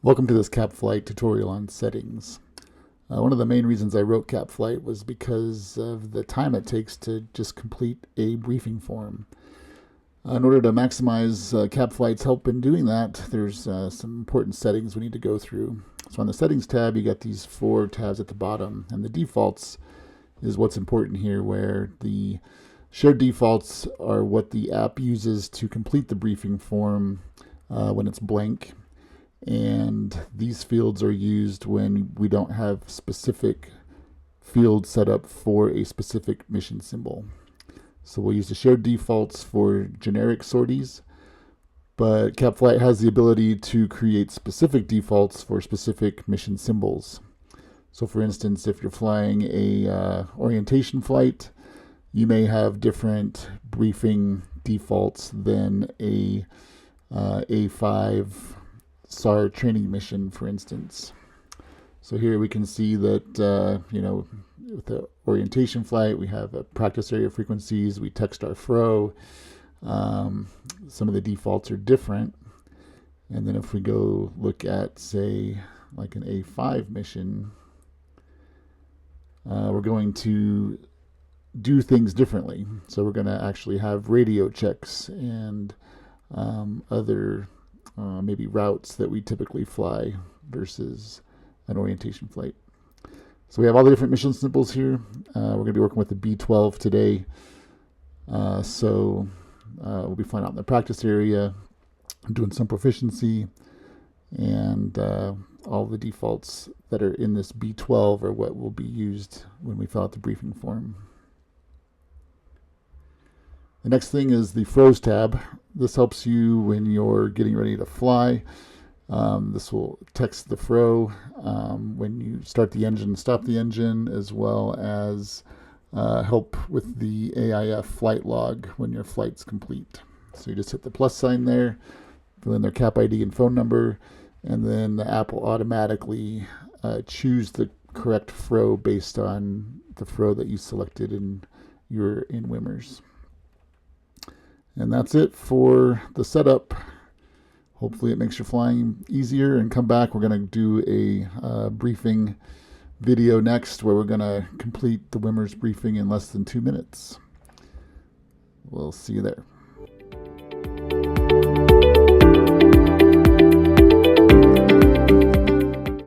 Welcome to this CAPFLIGHT tutorial on settings. One of the main reasons I wrote CAPFLIGHT was because of the time it takes to just complete a briefing form. In order to maximize CAPFLIGHT's help in doing that, there's some important settings we need to go through. So on the settings tab, you got these 4 tabs at the bottom, and the defaults is what's important here, where the shared defaults are what the app uses to complete the briefing form when it's blank. And these fields are used when we don't have specific fields set up for a specific mission symbol. So we'll use the shared defaults for generic sorties, but CAPFLIGHT has the ability to create specific defaults for specific mission symbols. So for instance, if you're flying a orientation flight, you may have different briefing defaults than a A5 SAR training mission, for instance. So here we can see that, with the orientation flight, we have a practice area frequencies, we text our fro. Some of the defaults are different. And then if we go look at, say, like an A5 mission, we're going to do things differently. So we're going to actually have radio checks and other maybe routes that we typically fly versus an orientation flight. So we have all the different mission symbols here. We're going to be working with the B12 today. We'll be flying out in the practice area, doing some proficiency, and all the defaults that are in this B12 are what will be used when we fill out the briefing form. The next thing is the Froze tab. This helps you when you're getting ready to fly. This will text the fro when you start the engine and stop the engine, as well as help with the AIF flight log when your flight's complete. So you just hit the plus sign there, fill in their CAP ID and phone number, and then the app will automatically choose the correct fro based on the fro that you selected in WMIRS. And that's it for the setup. Hopefully it makes your flying easier, and come back. We're going to do a briefing video next where we're going to complete the WMIRS briefing in less than 2 minutes. We'll see you there.